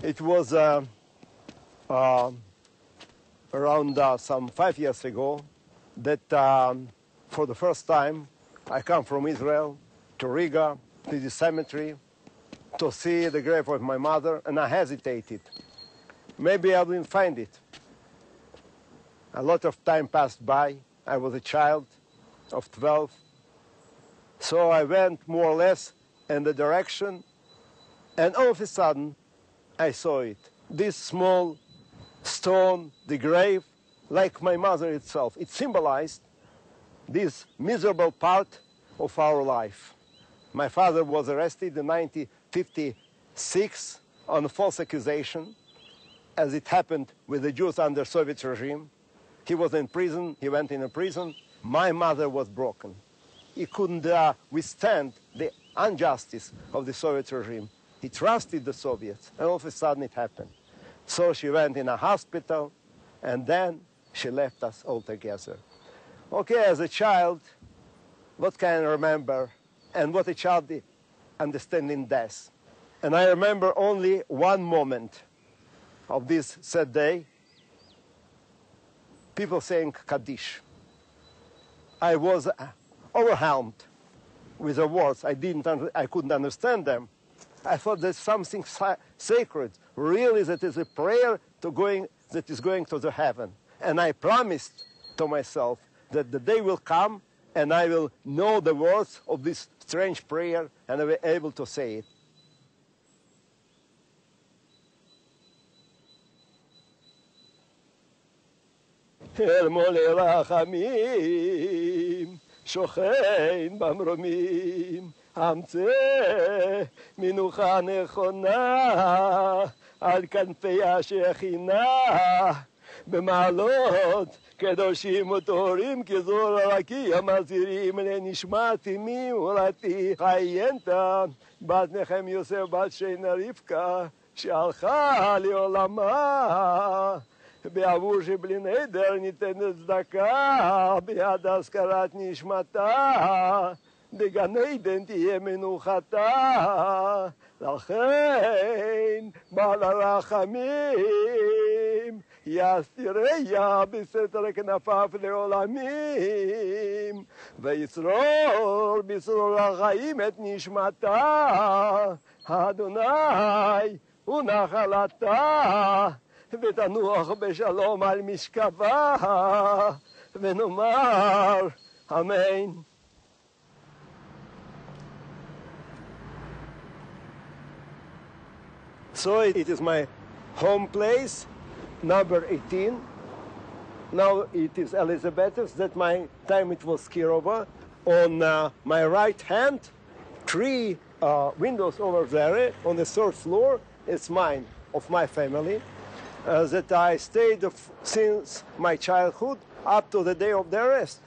It was around some 5 years ago that for the first time I come from Israel to Riga, to the cemetery, to see the grave of my mother, and I hesitated. Maybe I wouldn't find it. A lot of time passed by. I was a child of 12. So I went more or less in the direction, and all of a sudden I saw it. This small stone, the grave, like my mother itself. It symbolized this miserable part of our life. My father was arrested in 1956 on a false accusation, as it happened with the Jews under Soviet regime. He was in prison, he went in a prison. My mother was broken. He couldn't withstand the injustice of the Soviet regime. He trusted the Soviets, and all of a sudden it happened. So she went in a hospital, and then she left us all together. Okay, as a child, what can I remember, and what a child understands in death? And I remember only one moment of this sad day, people saying Kaddish. I was overwhelmed with the words. I couldn't understand them. I thought there's something sacred, really, that is a prayer that is going to the heaven. And I promised to myself that the day will come and I will know the words of this strange prayer and I will be able to say it. שוכן במרומים, המצא מנוחה נכונה על כנפי השכינה, במעלות קדושים וטהורים כזור הרקיע מזהירים לנשמת אמי ולתי חיינתה בת נחם יוסף בת שינה רבקה שהלכה לעולמה. בעבור שבלי נדר ניתנת צדקה, ביד הזכרת נשמתה, בגן עדן תהיה מנוחתה, לכן בעל הרחמים, יסתיריה בסתר כנפיו לעולמים, ויצרור בצרור החיים את נשמתה, אדוני הוא נחלתה. ותנוח בשלום על משכבה, ונאמר אמן. So it is my home place, number 18. Now it is Elizabeth's. That my time it was Kirova. On my right hand, 3 windows over there on the 3rd floor. It's mine, of my family. That I stayed since my childhood up to the day of the arrest.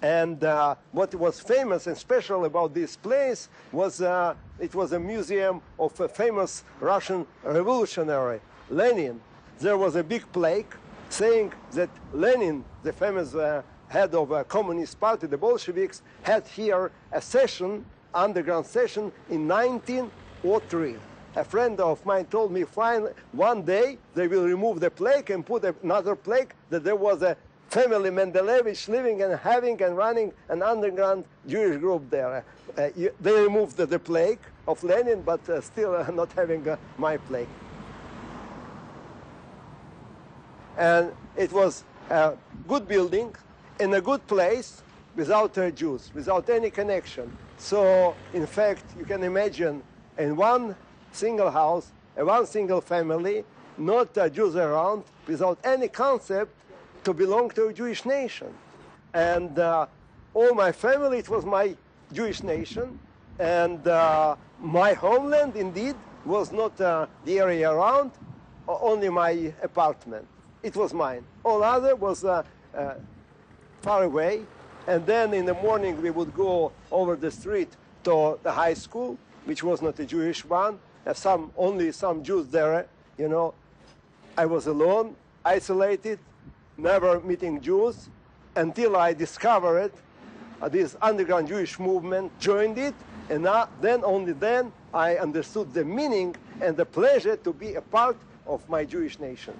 And what was famous and special about this place was it was a museum of a famous Russian revolutionary, Lenin. There was a big plaque saying that Lenin, the famous head of a Communist Party, the Bolsheviks, had here a session, underground session, in 1903. A friend of mine told me, fine, one day they will remove the plaque and put another plaque that there was a family Mendelevich living and having and running an underground Jewish group there. They removed the plaque of Lenin, but still not having my plaque. And it was a good building in a good place without Jews, without any connection. So, in fact, you can imagine in one single house, one single family, not Jews around, without any concept to belong to a Jewish nation. And all my family, it was my Jewish nation. And my homeland, indeed, was not the area around, only my apartment. It was mine. All other was far away. And then in the morning, we would go over the street to the high school, which was not a Jewish one. Only some Jews there, you know. I was alone, isolated, never meeting Jews, until I discovered this underground Jewish movement, joined it, and then, only then, I understood the meaning and the pleasure to be a part of my Jewish nation.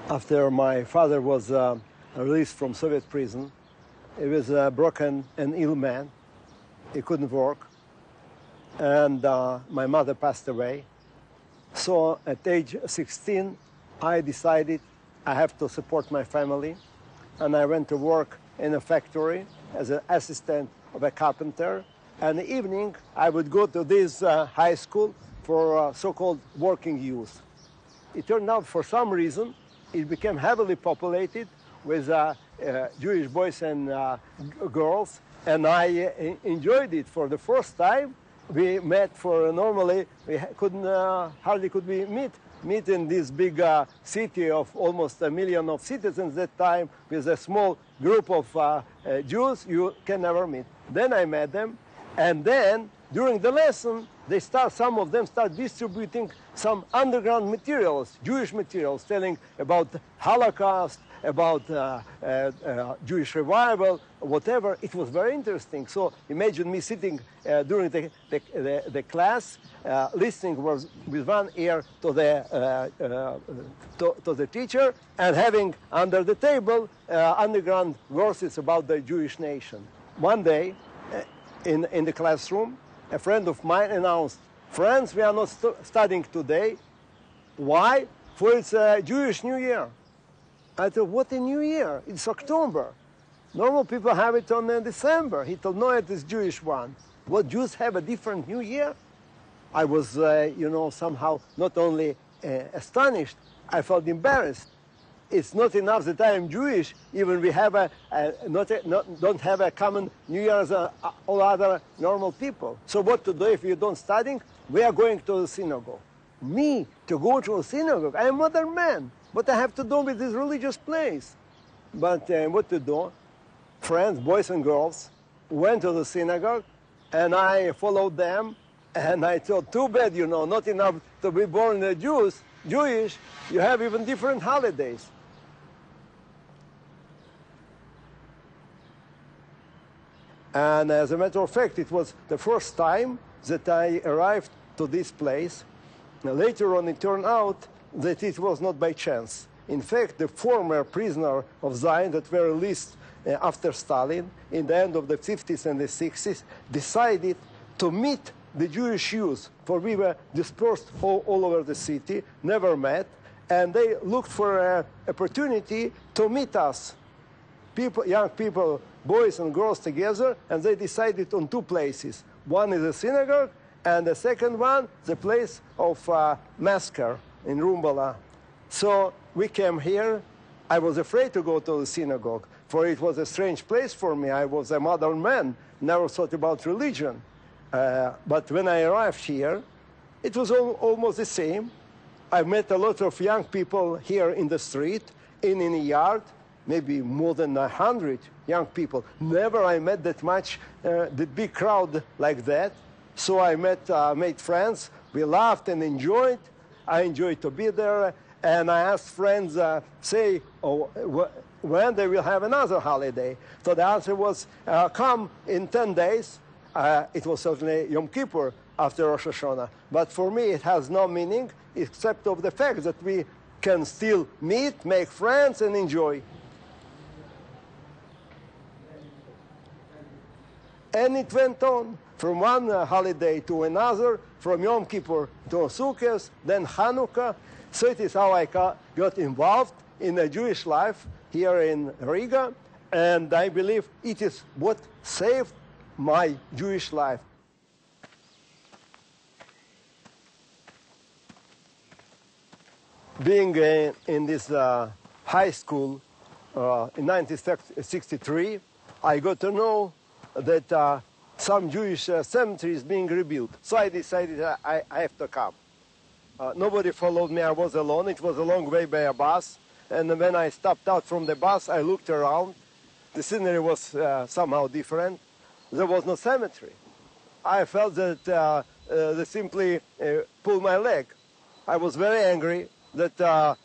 After my father was released from Soviet prison, he was a broken and ill man. He couldn't work. And my mother passed away. So at age 16, I decided I have to support my family. And I went to work in a factory as an assistant of a carpenter. And in the evening, I would go to this high school for so-called working youth. It turned out, for some reason, it became heavily populated with Jewish boys and girls, and I enjoyed it. For the first time, we met for normally, we couldn't, hardly could we meet in this big city of almost 1 million of citizens at that time, with a small group of Jews you can never meet. Then I met them, and then during the lesson, some of them start distributing some underground materials, Jewish materials, telling about Holocaust, about Jewish revival, whatever. It was very interesting. So imagine me sitting during the class, listening with one ear to the teacher, and having under the table underground verses about the Jewish nation. One day, in the classroom, a friend of mine announced, "Friends, we are not studying today." Why? For it's a Jewish New Year. I thought, what a New Year? It's October. Normal people have it on December. He told, no, it is Jewish one. What, Jews have a different New Year? I was, somehow not only astonished, I felt embarrassed. It's not enough that I am Jewish, even we have don't have a common New Year as all other normal people. So what to do if you don't studying? We are going to the synagogue. Me, to go to a synagogue? I am modern man. What I have to do with this religious place? But what to do? Friends, boys and girls, went to the synagogue, and I followed them, and I thought, too bad, not enough to be born Jewish, you have even different holidays. And as a matter of fact, it was the first time that I arrived to this place. Now, later on, it turned out that it was not by chance. In fact, the former prisoner of Zion that were released after Stalin in the end of the 50s and the 60s decided to meet the Jewish youth, for we were dispersed all over the city, never met, and they looked for an opportunity to meet us. Young people, boys and girls together, and they decided on two places. One is a synagogue, and the second one, the place of massacre in Rumbala. So we came here. I was afraid to go to the synagogue, for it was a strange place for me. I was a modern man, never thought about religion. But when I arrived here, it was almost the same. I met a lot of young people here in the street, in the yard, maybe more than 100 young people. Never I met that much, the big crowd like that. So I made friends. We laughed and enjoyed. I enjoyed to be there. And I asked friends, when they will have another holiday. So the answer was, come in 10 days. It was certainly Yom Kippur after Rosh Hashanah. But for me, it has no meaning except of the fact that we can still meet, make friends, and enjoy. And it went on from one holiday to another, from Yom Kippur to Sukkot, then Hanukkah. So it is how I got involved in the Jewish life here in Riga, and I believe it is what saved my Jewish life. Being in this high school in 1963, I got to know that some Jewish cemetery is being rebuilt. So I decided I have to come. Nobody followed me. I was alone. It was a long way by a bus. And when I stepped out from the bus, I looked around. The scenery was somehow different. There was no cemetery. I felt that they simply pulled my leg. I was very angry that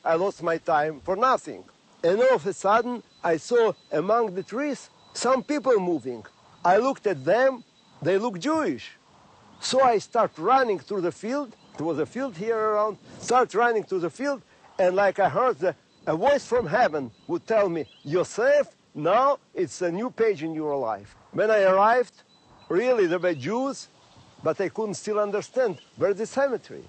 I lost my time for nothing. And all of a sudden, I saw among the trees some people moving. I looked at them, they looked Jewish. So I start running through the field. There was a field here around. Start running through the field, and like I heard a voice from heaven would tell me, Yosef, now it's a new page in your life. When I arrived, really there were Jews, but I couldn't still understand where's the cemetery.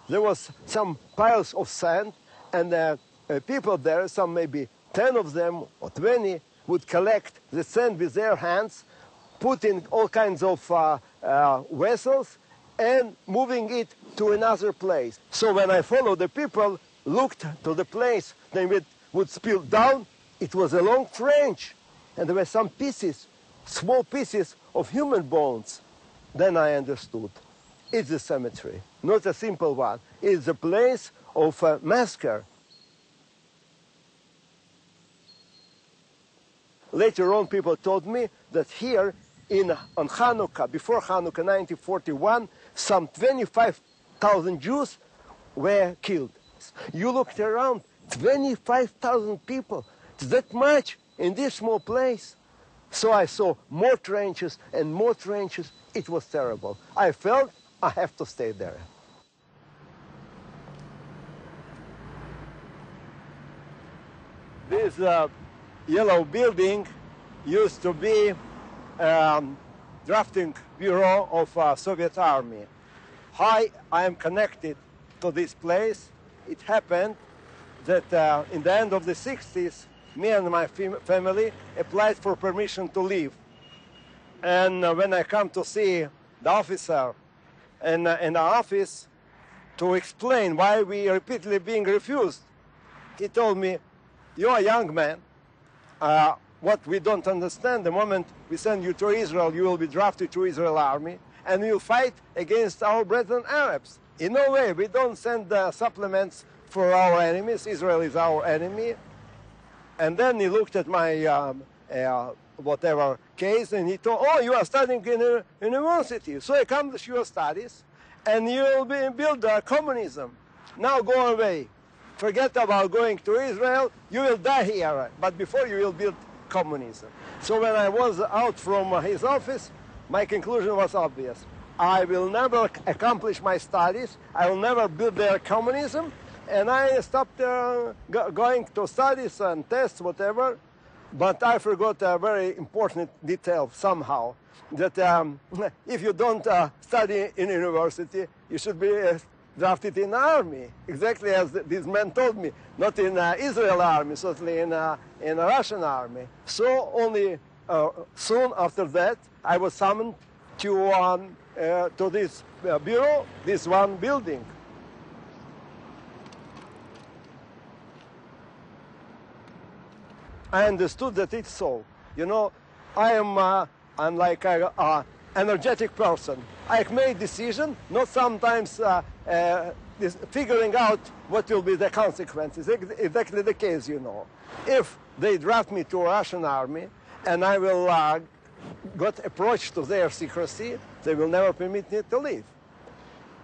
There was some piles of sand, and people there, some maybe 10 of them or 20, would collect the sand with their hands, put in all kinds of vessels, and moving it to another place. So when I followed the people, looked to the place, then it would spill down. It was a long trench, and there were some pieces, small pieces of human bones. Then I understood. It's a cemetery, not a simple one. It's a place of massacre. Later on, people told me that here on Hanukkah, before Hanukkah 1941, some 25,000 Jews were killed. You looked around, 25,000 people. It's that much in this small place. So I saw more trenches and more trenches. It was terrible. I felt I have to stay there. This yellow building used to be drafting bureau of Soviet Army. How I am connected to this place? It happened that in the end of the 60s, me and my family applied for permission to leave. And when I come to see the officer in the office to explain why we are repeatedly being refused, he told me, "You're a young man. What we don't understand, the moment we send you to Israel, you will be drafted to Israel army, and you'll fight against our brethren Arabs. In no way, we don't send supplements for our enemies. Israel is our enemy." And then he looked at my whatever case, and he told, "Oh, you are studying in a university, so accomplish your studies, and you will build communism. Now go away. Forget about going to Israel. You will die here, but before you will build communism." So when I was out from his office, my conclusion was obvious. I will never accomplish my studies. I will never build their communism. And I stopped going to studies and tests, whatever. But I forgot a very important detail somehow, that if you don't study in university, you should be drafted in the army, exactly as this man told me, not in Israel army, certainly in a Russian army. So only soon after that, I was summoned to this bureau, this one building. I understood that it's so. You know, I'm like an energetic person. I made decision, not sometimes figuring out what will be the consequences. Exactly the case, you know. If they draft me to a Russian army and I will got approached to their secrecy, they will never permit me to leave.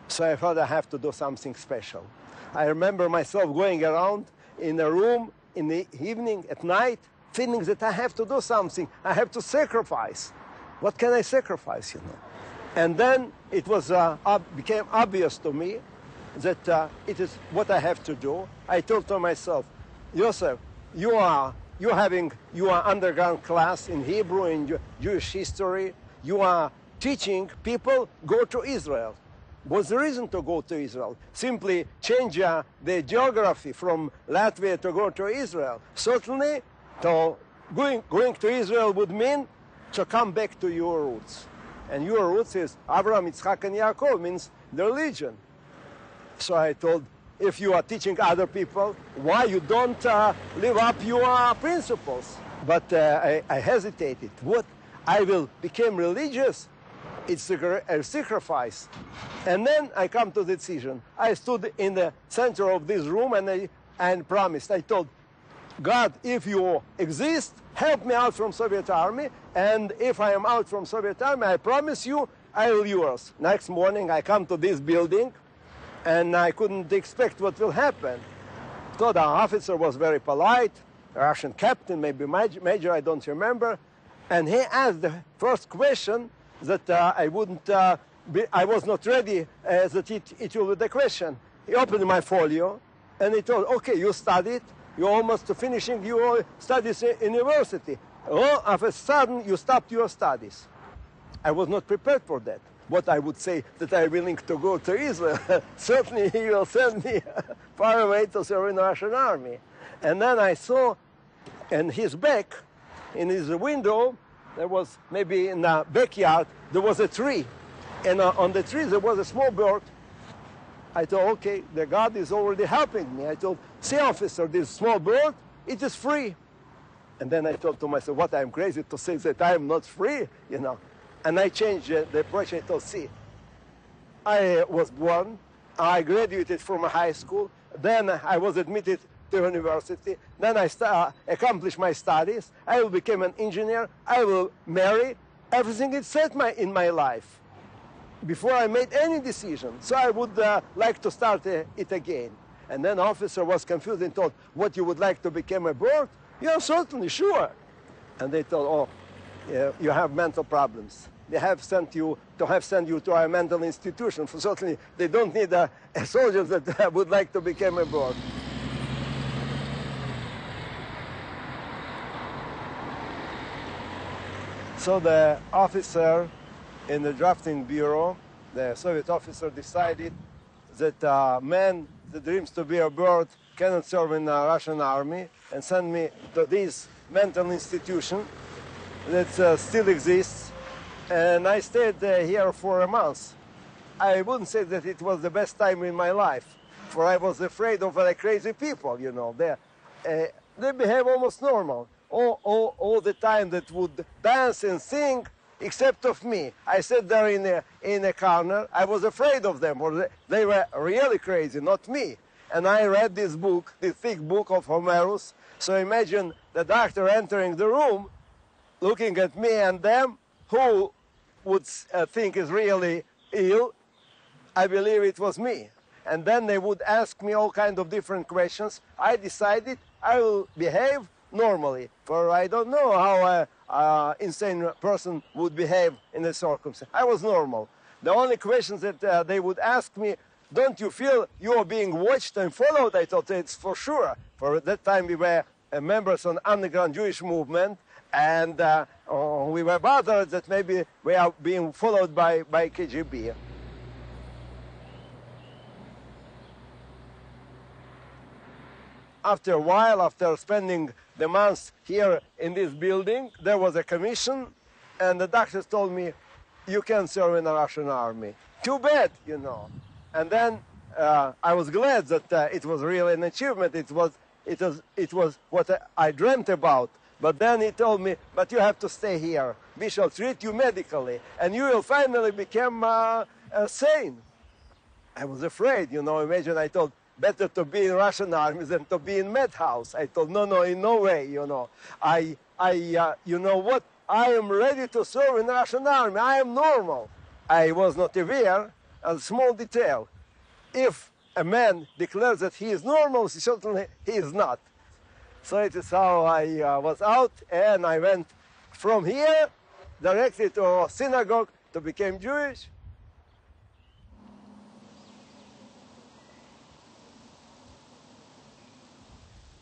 So I thought I have to do something special. I remember myself going around in a room in the evening, at night, feeling that I have to do something. I have to sacrifice. What can I sacrifice, you know? And then it was became obvious to me that it is what I have to do. I told to myself, Josef, you are underground class in Hebrew, in Jewish history. You are teaching people go to Israel. What's the reason to go to Israel? Simply change the geography from Latvia to go to Israel. Certainly, going to Israel would mean to come back to your roots. And your roots is Abraham, Yitzchak, and Yaakov, means the religion. So I told, if you are teaching other people, why you don't live up your principles? But I hesitated. What? I will become religious? It's a sacrifice. And then I come to the decision. I stood in the center of this room and promised. I told, God, if you exist, help me out from Soviet army. And if I am out from Soviet army, I promise you, I will yours. Next morning, I come to this building, and I couldn't expect what will happen. The officer was very polite, a Russian captain, maybe major, I don't remember. And he asked the first question that I was not ready that it will be the question. He opened my folio and he told, okay, you studied, you're almost finishing your studies in university. All of a sudden, you stopped your studies. I was not prepared for that. What I would say that I'm willing to go to Israel. Certainly he will send me far away to serve in the Russian army. And then I saw in his back, in his window, there was maybe in the backyard, there was a tree. And on the tree there was a small bird. I thought, okay, the God is already helping me. I told, see officer, this small bird, it is free. And then I thought to myself, what, I'm crazy to say that I am not free, you know. And I changed the approach. I thought, see, I was born, I graduated from high school, then I was admitted to university, then I accomplished my studies, I will become an engineer, I will marry, everything is set in my life before I made any decision. So I would like to start it again. And then the officer was confused and told, what, you would like to become a bird? Yeah, certainly, sure. And they told, oh, yeah, you have mental problems. They have sent you to a mental institution. For certainly, they don't need a soldier that would like to become a bird. So the officer in the drafting bureau, the Soviet officer, decided that a man that dreams to be a bird cannot serve in the Russian army, and sent me to this mental institution that still exists. And I stayed here for a month. I wouldn't say that it was the best time in my life, for I was afraid of crazy people, you know. They behave almost normal. All the time that would dance and sing, except of me. I sat there in a corner. I was afraid of them, or they were really crazy, not me. And I read this book, this thick book of Homerus. So imagine the doctor entering the room, looking at me and them, who would think is really ill. I believe it was me. And then they would ask me all kinds of different questions. I decided I will behave normally, for I don't know how an insane person would behave in a circumstance. I was normal. The only questions that they would ask me, don't you feel you are being watched and followed? I thought it's for sure. For at that time we were members of the underground Jewish movement, and we were bothered that maybe we are being followed by KGB. After a while, after spending the months here in this building, there was a commission, and the doctors told me, you can serve in the Russian army. Too bad, you know. And then I was glad that it was really an achievement. It was what I dreamt about. But then he told me, but you have to stay here. We shall treat you medically, and you will finally become sane. I was afraid, you know. Imagine, I thought, better to be in Russian army than to be in madhouse. I thought, no, in no way, you know. You know what? I am ready to serve in the Russian army. I am normal. I was not aware of a small detail. If a man declares that he is normal, certainly he is not. So it is how I was out, and I went from here directly to a synagogue to become Jewish.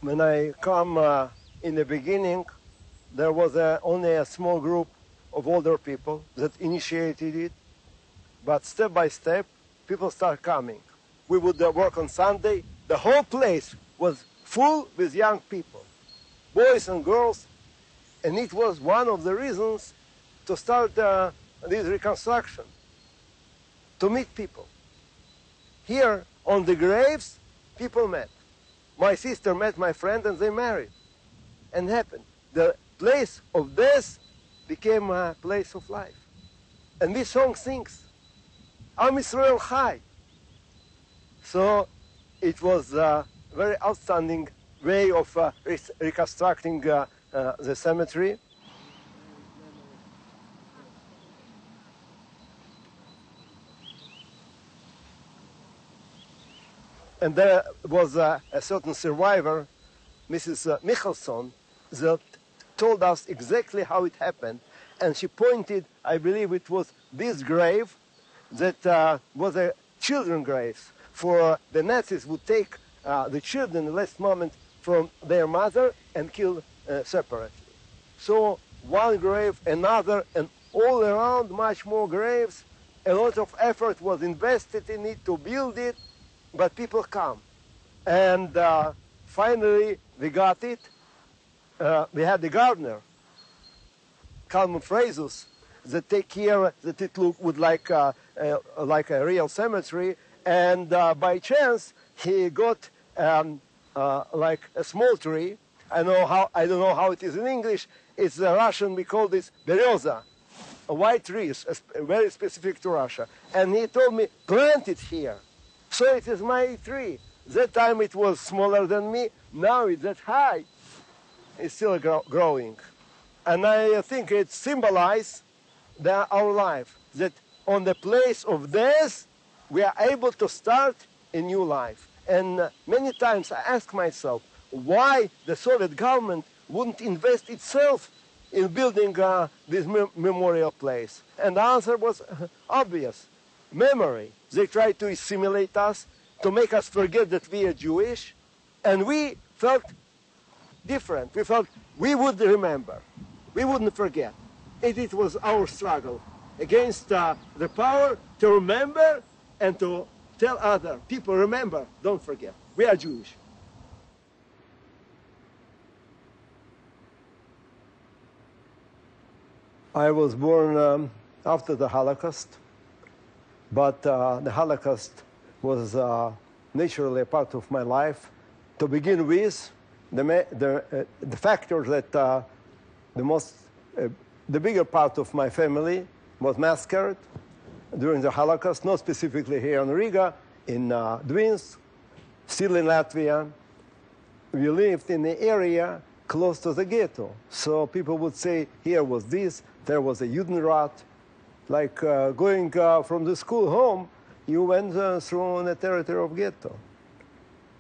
When I come in the beginning, there was only a small group of older people that initiated it. But step by step, people start coming. We would work on Sunday. The whole place was full with young people, boys and girls. And it was one of the reasons to start this reconstruction, to meet people. Here on the graves, people met. My sister met my friend and they married. And happened. The place of death became a place of life. And this song sings, Am Israel Chai. So it was a very outstanding way of reconstructing the cemetery. And there was a certain survivor, Mrs. Michelson, that told us exactly how it happened. And she pointed, I believe it was this grave that was a children's grave. For the Nazis would take the children in the last moment from their mother and kill separately. So one grave, another, and all around much more graves. A lot of effort was invested in it to build it, but people come. And finally we got it. We had the gardener, Kalman Phrasus, that take care that it would like a real cemetery. And by chance, he got like a small tree. I don't know how it is in English. It's Russian. We call this bereza, a white tree, very specific to Russia. And he told me, plant it here. So it is my tree. That time it was smaller than me. Now it's that high. It's still growing. And I think it symbolizes our life, that on the place of death, we are able to start a new life. And many times I ask myself, why the Soviet government wouldn't invest itself in building this memorial place? And the answer was obvious. Memory. They tried to assimilate us, to make us forget that we are Jewish, and we felt different. We felt we would remember. We wouldn't forget. It was our struggle against the power to remember and to tell other people, remember, don't forget. We are Jewish. I was born after the Holocaust, but the Holocaust was naturally a part of my life. To begin with, the factor that the bigger part of my family was massacred during the Holocaust, not specifically here in Riga, in Dvins, still in Latvia. We lived in the area close to the ghetto. So people would say, here was this, there was a Judenrat. Like going from the school home, you went through the territory of ghetto.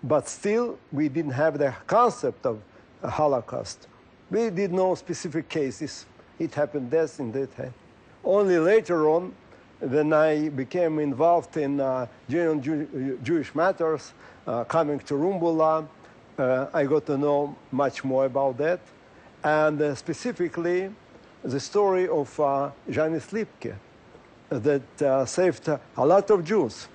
But still, we didn't have the concept of a Holocaust. We did know specific cases. It happened this and that. Only later on, when I became involved in genuine Jewish matters, coming to Rumbula, I got to know much more about that. And specifically, the story of Janis Lipke that saved a lot of Jews.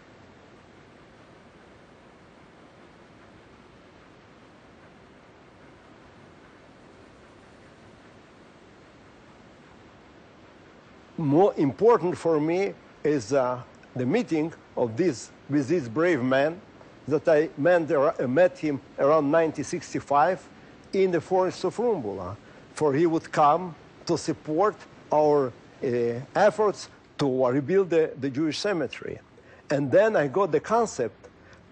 More important for me is the meeting of with this brave man that I met him around 1965 in the forest of Rumbula, for he would come to support our efforts to rebuild the Jewish cemetery. And then I got the concept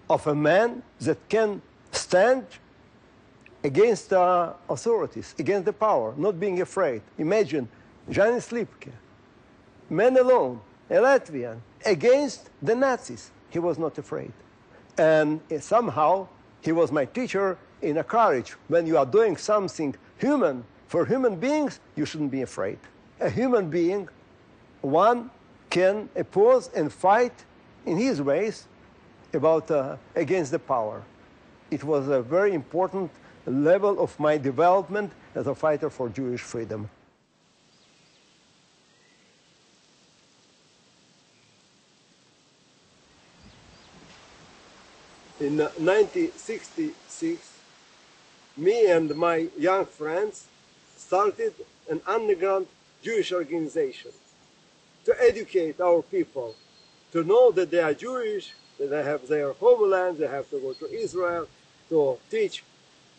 of a man that can stand against authorities, against the power, not being afraid. Imagine Janis Lipke, man alone, a Latvian, against the Nazis. He was not afraid. And somehow he was my teacher in a courage. When you are doing something human, for human beings, you shouldn't be afraid. A human being, one can oppose and fight in his ways against the power. It was a very important level of my development as a fighter for Jewish freedom. In 1966, me and my young friends started an underground Jewish organization to educate our people, to know that they are Jewish, that they have their homeland, they have to go to Israel, to teach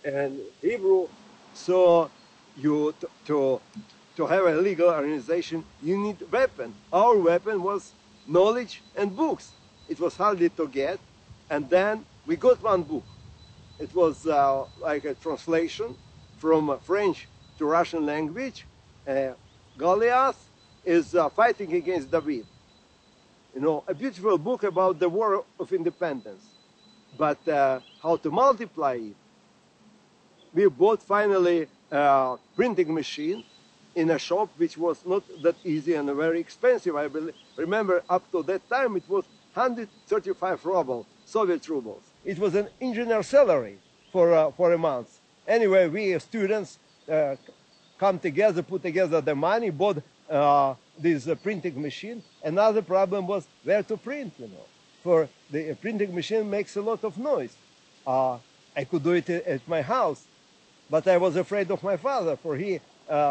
in Hebrew. So to have a legal organization, you need a weapon. Our weapon was knowledge and books. It was hardly to get, and then we got one book. It was like a translation from French to Russian language. Goliath is fighting against David. You know, a beautiful book about the war of independence. But how to multiply it? We bought finally printing machine in a shop which was not that easy and very expensive. I remember up to that time it was 135 rubles, Soviet rubles. It was an engineer salary for a month. Anyway, we students come together, put together the money, bought this printing machine. Another problem was where to print, you know. For the printing machine makes a lot of noise. I could do it at my house, but I was afraid of my father, for he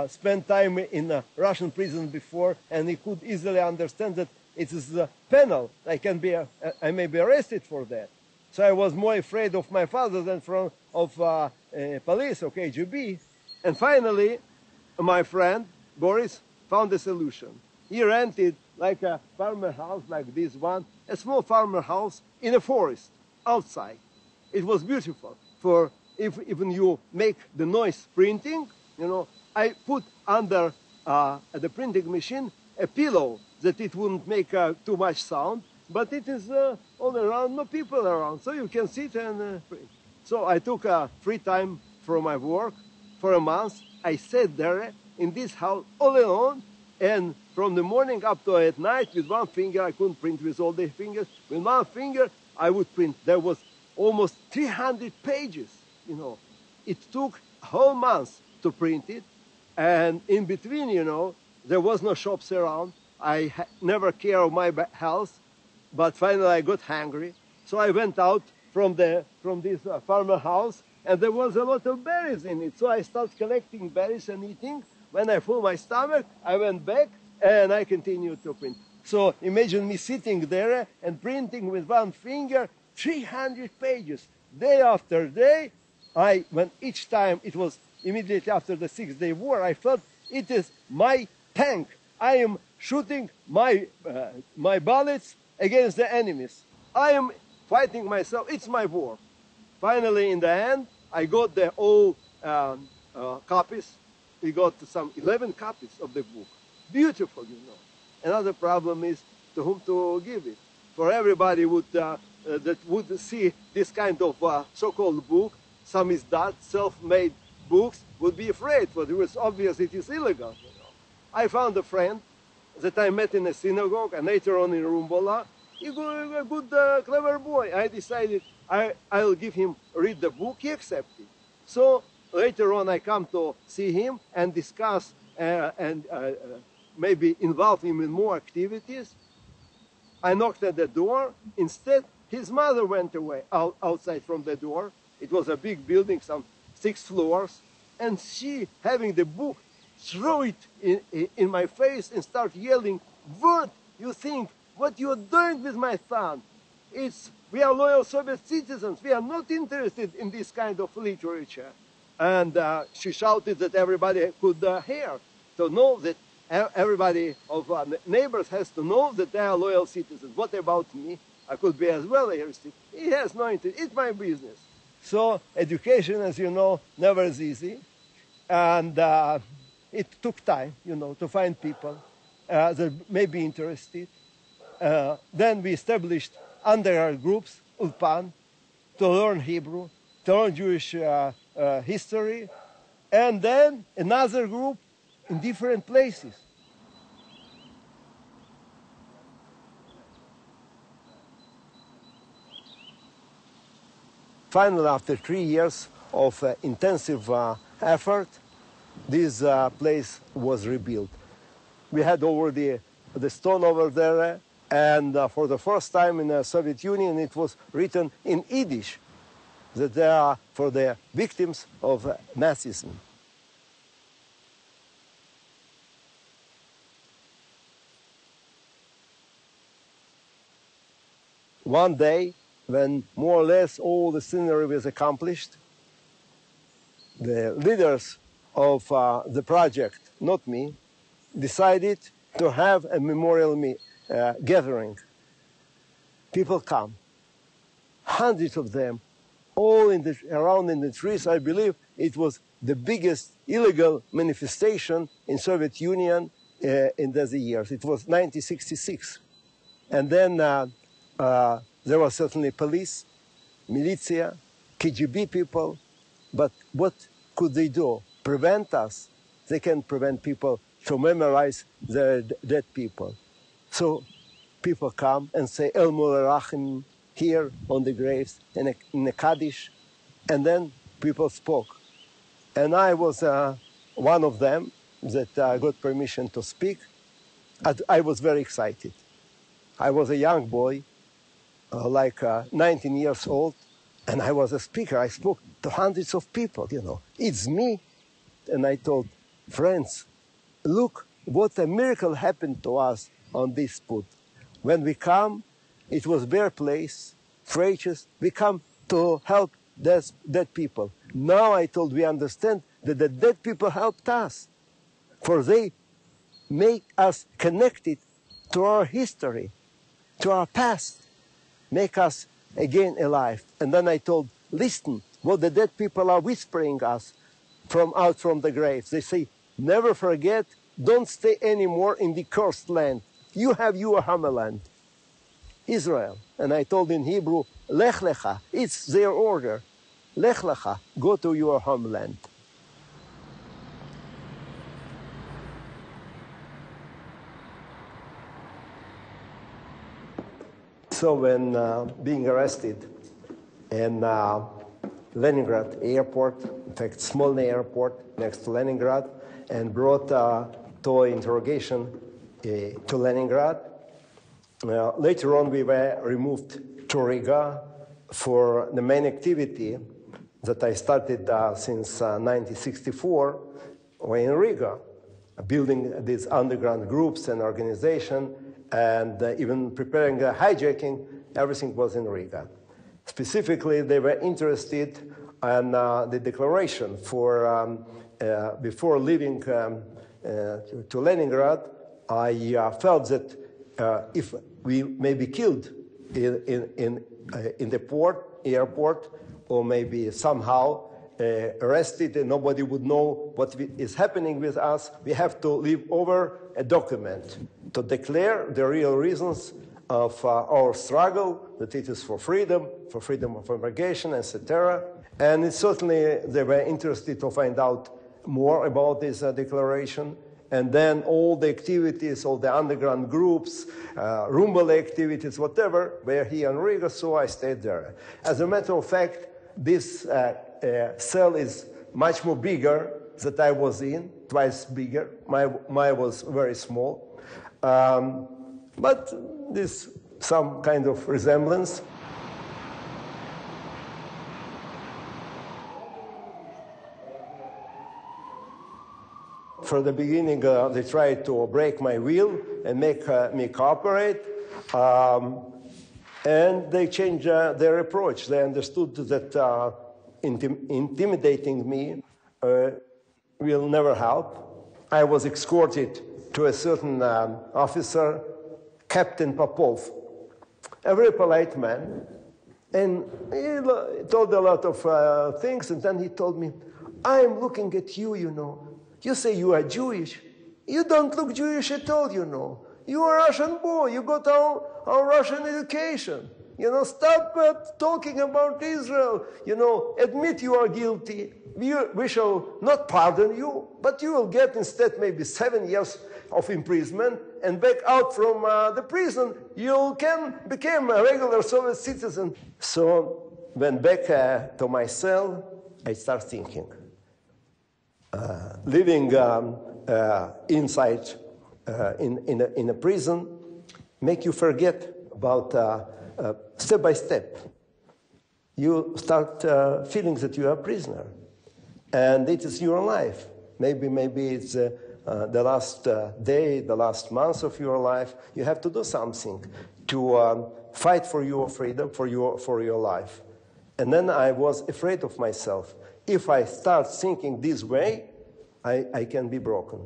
spent time in a Russian prison before, and he could easily understand that it is penal. I may be arrested for that. So I was more afraid of my father than of police or KGB. And finally, my friend Boris found a solution. He rented like a farmer house like this one, a small farmer house in a forest outside. It was beautiful. For if even you make the noise printing, you know, I put under the printing machine a pillow that it wouldn't make too much sound, but it is all around, no people around, so you can sit and print. So I took free time from my work for a month. I sat there in this house all alone, and from the morning up to at night with one finger, I couldn't print with all the fingers. With one finger, I would print. There was almost 300 pages, you know. It took a whole month to print it, and in between, you know, there was no shops around. I never cared of my health, but finally I got hungry. So I went out from this farmer house, and there was a lot of berries in it. So I started collecting berries and eating. When I filled my stomach, I went back and I continued to print. So imagine me sitting there and printing with one finger 300 pages, day after day. When each time it was immediately after the 6-day war, I felt it is my tank. I am shooting my bullets against the enemies. I am fighting myself. It's my war. Finally, in the end, I got the all copies. We got some 11 copies of the book. Beautiful, you know. Another problem is to whom to give it. For everybody that would see this kind of so-called book, some is that, self-made books, would be afraid, for it was obvious it is illegal. You know. I found a friend that I met in a synagogue, and later on in Rumbola. He's a good, clever boy. I decided I'll give him read the book. He accepted. So later on I come to see him and discuss and maybe involve him in more activities. I knocked at the door. Instead, his mother went away outside from the door. It was a big building, some 6 floors. And she, having the book, threw it in my face and start yelling, "What you think? What you are doing with my son? We are loyal Soviet citizens. We are not interested in this kind of literature." And she shouted that everybody could hear, to know that everybody of neighbors has to know that they are loyal citizens. What about me? I could be as well interested. He has no interest. It's my business. So education, as you know, never is easy. And it took time, you know, to find people that may be interested. Then we established undergrad groups, Ulpan, to learn Hebrew, to learn Jewish history, and then another group in different places. Finally, after 3 years of intensive effort, this place was rebuilt. We had already the stone over there, and for the first time in the Soviet Union, it was written in Yiddish that they are for the victims of Nazism. One day, when more or less all the scenery was accomplished, the leaders of the project, not me, decided to have a memorial gathering. People come, hundreds of them, all around in the trees. I believe it was the biggest illegal manifestation in Soviet Union in those years. It was 1966. And then there was certainly police, militia, KGB people, but what could they do? prevent us. They can prevent people to memorize their dead people. So people come and say El Mullerachim here on the graves in a Kaddish, and then people spoke. And I was one of them that got permission to speak. I was very excited. I was a young boy, like 19 years old, and I was a speaker. I spoke to hundreds of people, you know. It's me. And I told friends, look what a miracle happened to us on this put. When we come, it was bare place, trenches. We come to help dead people. Now I told we understand that the dead people helped us, for they make us connected to our history, to our past, make us again alive. And then I told, listen, what the dead people are whispering us out from the graves. They say, never forget, don't stay anymore in the cursed land. You have your homeland, Israel. And I told in Hebrew, Lech Lecha, it's their order. Lech Lecha, go to your homeland. So when being arrested in Leningrad airport, in fact, Smolny airport next to Leningrad, and brought to interrogation to Leningrad. Later on, we were removed to Riga for the main activity that I started since 1964, were in Riga, building these underground groups and organization, and even preparing a hijacking. Everything was in Riga. Specifically, they were interested in the declaration for before leaving to Leningrad. I felt that if we may be killed in the airport, or maybe somehow arrested and nobody would know what is happening with us, we have to leave over a document to declare the real reasons of our struggle, that it is for freedom of immigration, etc. And it certainly they were interested to find out more about this declaration. And then all the activities, all the underground groups, Rumbele activities, whatever, were here in Riga, so I stayed there. As a matter of fact, this cell is much more bigger than I was in, twice bigger. Mine was very small. But there's some kind of resemblance. From the beginning, they tried to break my will and make me cooperate. And they changed their approach. They understood that intimidating me will never help. I was escorted to a certain officer, Captain Popov, a very polite man. And he told a lot of things, and then he told me, I'm looking at you, you know. You say you are Jewish. You don't look Jewish at all, you know. You are a Russian boy. You got our Russian education. You know, stop talking about Israel. You know, admit you are guilty. We shall not pardon you, but you will get instead maybe 7 years of imprisonment, and back out from the prison, you can become a regular Soviet citizen. So when back to my cell, I start thinking. Living inside in a prison make you forget about step by step. You start feeling that you are a prisoner, and it is your life. Maybe it's the last day, the last month of your life. You have to do something to fight for your freedom, for your life. And then I was afraid of myself. If I start thinking this way, I can be broken.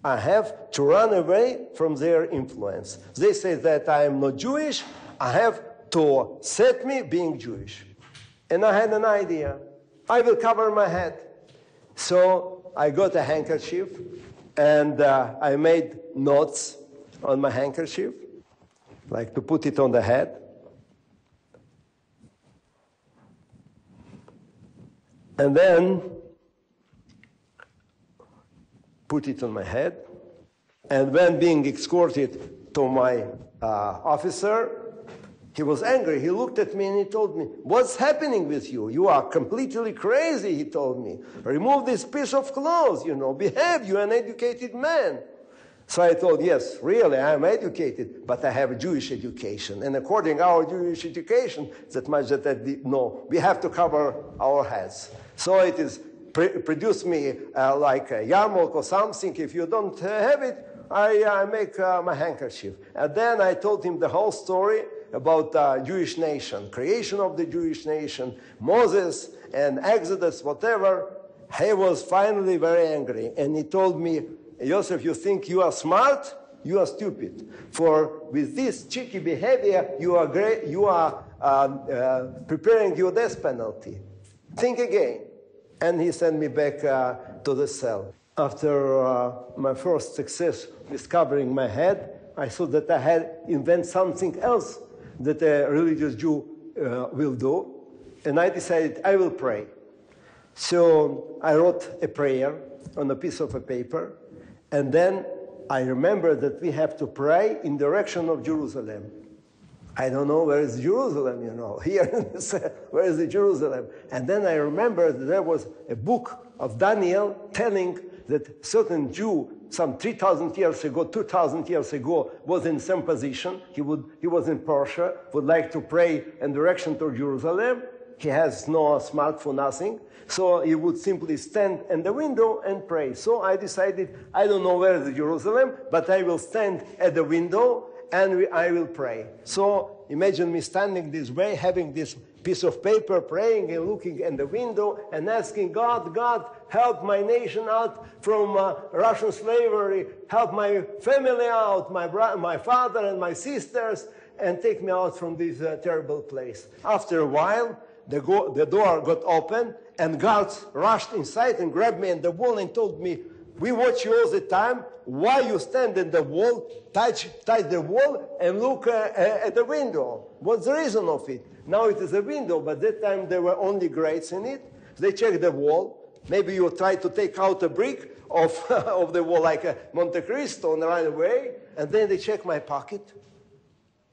I have to run away from their influence. They say that I am not Jewish. I have to set me being Jewish. And I had an idea. I will cover my head. So I got a handkerchief, and I made knots on my handkerchief, like to put it on the head. And then put it on my head. And when being escorted to my officer, he was angry. He looked at me and he told me, "What's happening with you? You are completely crazy," he told me. "Remove this piece of clothes, behave, you're an educated man." So I told, "Yes, really, I'm educated, but I have a Jewish education. And according to our Jewish education, that much that I know, we have to cover our heads. So it is, produce me like a yarmulke or something. If you don't have it, I make my handkerchief." And then I told him the whole story about the Jewish nation, creation of the Jewish nation, Moses and Exodus, whatever. He was finally very angry. And he told me, "Joseph, you think you are smart? You are stupid. For with this cheeky behavior, you are preparing your death penalty. Think again." And he sent me back to the cell. After my first success with covering my head, I thought that I had invented something else that a religious Jew will do. And I decided I will pray. So I wrote a prayer on a piece of a paper. And then I remembered that we have to pray in direction of Jerusalem. I don't know where is Jerusalem, Here, where is the Jerusalem? And then I remembered that there was a book of Daniel telling that certain Jew, some 3,000 years ago, 2,000 years ago, was in some position. He was in Persia, would like to pray in direction to Jerusalem. He has no smartphone, nothing. So he would simply stand in the window and pray. So I decided, I don't know where is Jerusalem, but I will stand at the window and I will pray. So imagine me standing this way, having this piece of paper, praying and looking in the window and asking God, "God, help my nation out from Russian slavery, help my family out, my father and my sisters, and take me out from this terrible place." After a while, the door got open, and guards rushed inside and grabbed me in the wall and told me, "We watch you all the time. Why you stand in the wall, touch the wall, and look at the window? What's the reason of it?" Now it is a window, but that time there were only grates in it. They checked the wall. Maybe you try to take out a brick of the wall like a Monte Cristo and right away. And then they check my pocket.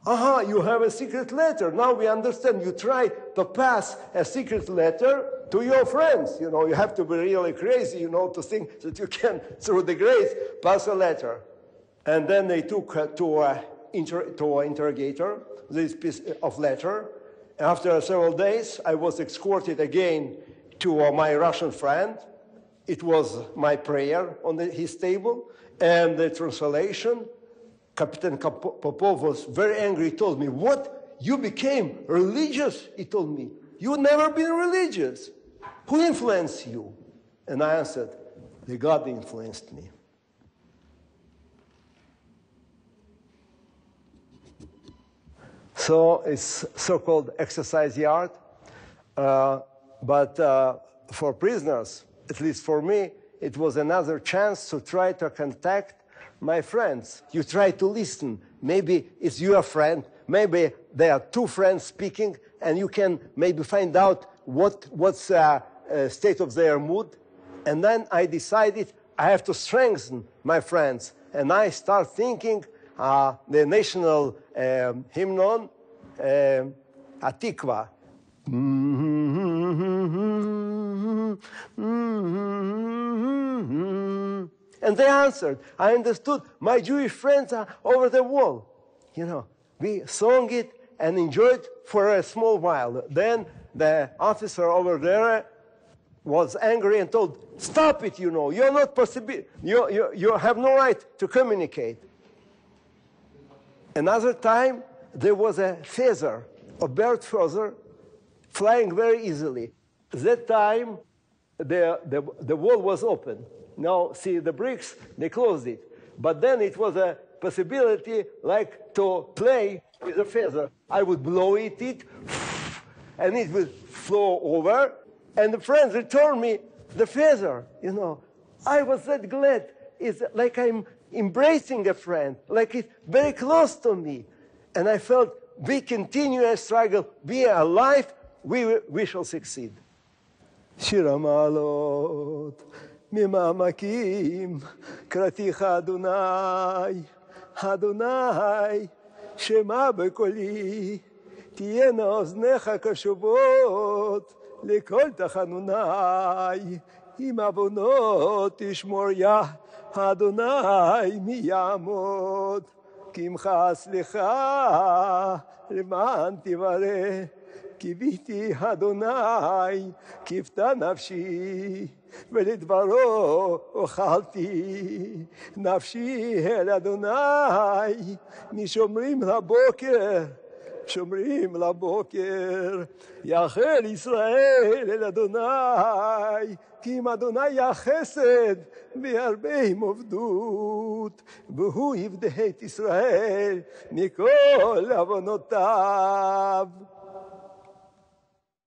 "Aha, you have a secret letter. Now we understand. You try to pass a secret letter to your friends. You have to be really crazy, to think that you can, through the grace, pass a letter." And then they took to an interrogator this piece of letter. After several days, I was escorted again to my Russian friend. It was my prayer on his table. And the translation, Captain Popov was very angry. He told me, "What? You became religious?" He told me. "You've never been religious. Who influenced you?" And I answered, "The God influenced me." So it's so-called exercise yard. But for prisoners, at least for me, it was another chance to try to contact my friends. You try to listen. Maybe it's your friend. Maybe there are two friends speaking, and you can maybe find out what's state of their mood. And then I decided I have to strengthen my friends. And I start thinking the national hymn, Atikva. And they answered. I understood. My Jewish friends are over the wall. We sang it and enjoyed for a small while. Then the officer over there was angry and told, "Stop it, you're not possible. You have no right to communicate." Another time, there was a feather, a bird feather, flying very easily. That time, the wall was open. Now, see the bricks, they closed it. But then it was a possibility like to play with a feather. I would blow it, and it would flow over, and the friends returned me the feather, I was that glad. It's like I'm embracing a friend, like it's very close to me. And I felt we continue a struggle, we are alive, we shall succeed. Shir Hamalot, ממעמקים קראתיך אדוני, אדוני שמע בקולי, תהיינה אוזניך קשובות לכל תחנוני, עם עוונות תשמור יה אדוני מי יעמוד, כי עמך סליחה למען תברא, קיוויתי אדוני קיוותה נפשי, ולדברו אוכלתי נפשי אל אדוני, משומרים לבוקר, שומרים לבוקר, יחל ישראל אל אדוני, כי אם אדוני יחסד וירבה עם עבדות, והוא יפדה את ישראל מכל עוונותיו.